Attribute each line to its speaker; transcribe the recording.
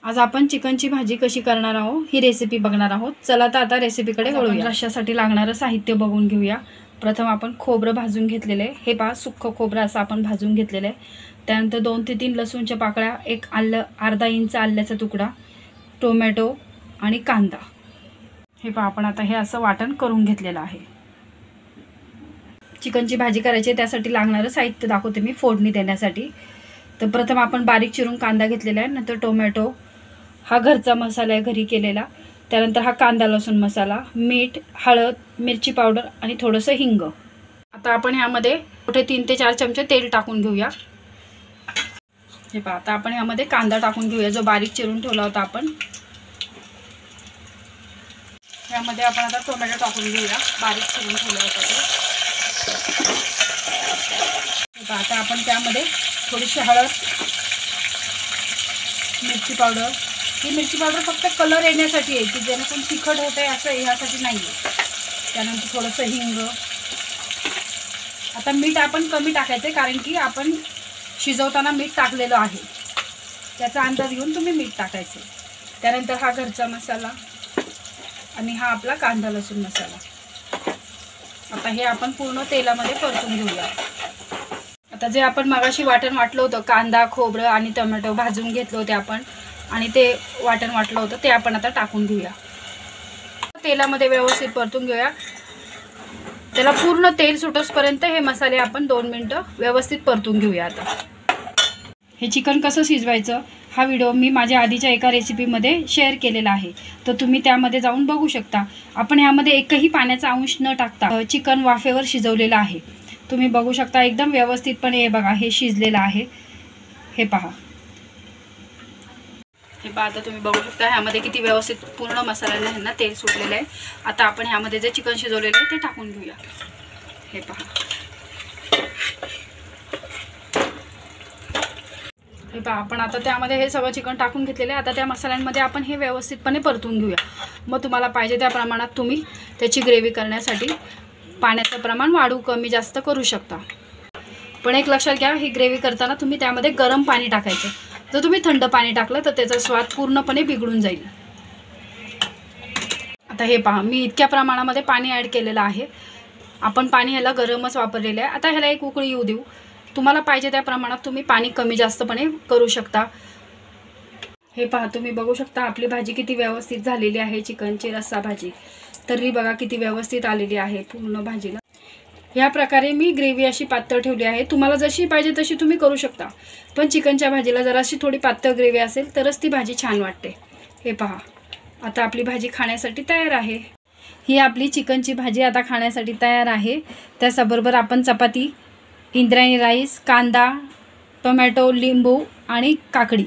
Speaker 1: आज आपण चिकनची भाजी कशी करणार आहोत ही रेसिपी बघणार आहोत। चला तर आता रेसिपीकडे वळूया। रश्श्यासाठी लागणारं साहित्य बघून घेऊया। प्रथम आपण खोबरं भाजून घेतलेले, हे पहा सुक्क खोबरं असं आपण भाजून घेतलेलं आहे। त्यानंतर 2 ते 3 लसूणच्या पाकळ्या, एक आलं, अर्धा इंच आल्याचा तुकडा, टोमॅटो आणि कांदा। हे पहा आपण आता हे असं वाटण करून घेतलेलं आहे। चिकनची भाजी करायची त्यासाठी लागणारं साहित्य दाखवते मी फोडणी देण्यासाठी। तर प्रथम आपण बारीक चिरून कांदा घेतलेला आहे, नंतर टोमॅटो, हा घरचा मसाला आहे घरी केलेला, त्यानंतर हा कांदा लसूण मसाला, मीठ, हळद, मिरची पावडर आणि थोडंसं हिंग। आता आपण ह्यामध्ये मोठे 3 ते 4 चमचे तेल टाकून घेऊया। हे पहा आता आपण ह्यामध्ये कांदा टाकून घेऊया जो बारीक चिरून ठेवला होता आपण। ह्यामध्ये आपण आता टोमॅटो टाकून घेऊया, बारीक चिरून ठेवला होता तो। हे पहा आता आपण त्यामध्ये थोडीशी हळद, मिरची पावडर, ही मिरची पावडर फक्त कलर येण्यासाठी आहे की जेणेकरून तिखट होते असं ह्यासाठी नाही आहे। त्यानंतर थोडंसं हिंग। आता मीठ आपण कमी टाकायचं कारण की आपण शिजवताना मीठ टाकलेलं आहे, त्याचा अंदाज घेऊन तुम्ही मीठ टाकायचं। त्यानंतर हा घरचा मसाला आणि हा आपला कांदा लसूण मसाला। आता हे आपण पूर्ण तेलामध्ये परतून घेऊया। आता जे आपण मगाशी वाटण वाटलं होतं, कांदा, खोबरं आणि टोमॅटो भाजून घेतलं होते आपण आणि ते वाटण वाटलं होतं ते आपण आता टाकून घेऊया। तेलामध्ये व्यवस्थित परतून घेऊया। त्याला पूर्ण तेल सुटोसपर्यंत हे मसाले आपण 2 मिनिटं व्यवस्थित परतून घेऊया। आता हे चिकन कसं शिजवायचं हा व्हिडिओ मी माझ्या आधीच्या एका रेसिपीमध्ये शेअर केलेला आहे, तर तुम्ही त्यामध्ये जाऊन बघू शकता। आपण ह्यामध्ये एकही पाण्याचा अंश न टाकता चिकन वाफेवर शिजवलेलं आहे। तुम्ही बघू शकता एकदम व्यवस्थितपणे हे बघा हे शिजलेलं आहे। हे पहा, हे पहा आता तुम्ही बघू शकता ह्यामध्ये किती व्यवस्थित पूर्ण मसाल्याने ह्यांना तेल सुटलेलं आहे। आता आपण ह्यामध्ये जे चिकन शिजवलेलं आहे ते टाकून घेऊया। हे पहा, हे पहा आपण आता त्यामध्ये हे सगळं चिकन टाकून घेतलेलं आहे। आता त्या मसाल्यांमध्ये आपण हे व्यवस्थितपणे परतून घेऊया। मग तुम्हाला पाहिजे त्या प्रमाणात तुम्ही त्याची ग्रेव्ही करण्यासाठी पाण्याचं प्रमाण वाढू कमी जास्त करू शकता। पण एक लक्षात घ्या, ही ग्रेव्ही करताना तुम्ही त्यामध्ये गरम पाणी टाकायचं। जर तुम्ही थंड पाणी टाकलं तर त्याचा स्वाद पूर्णपणे बिघडून जाईल। आता हे पहा मी इतक्या प्रमाणामध्ये पाणी ॲड केलेलं आहे। आपण पाणी ह्याला गरमच वापरलेलं आहे। आता ह्याला एक उकळी येऊ देऊ। तुम्हाला पाहिजे त्या प्रमाणात तुम्ही पाणी कमी जास्तपणे करू शकता। हे पहा तुम्ही बघू शकता आपली भाजी किती व्यवस्थित झालेली आहे, चिकनची रस्सा भाजी। तरी बघा किती व्यवस्थित आलेली आहे पूर्ण भाजीला। या प्रकारे मी ग्रेव्ही अशी पातळ ठेवली आहे। तुम्हाला जशी पाहिजे तशी तुम्ही करू शकता, पण चिकनच्या भाजीला जराशी थोडी पातळ ग्रेव्ही असेल तरच ती भाजी छान वाटते। हे पहा आता आपली भाजी खाण्यासाठी तयार आहे। ही आपली चिकनची भाजी आता खाण्यासाठी तयार आहे। त्याचबरोबर आपण चपाती, इंद्रायणी राईस, कांदा, टोमॅटो, लिंबू आणि काकडी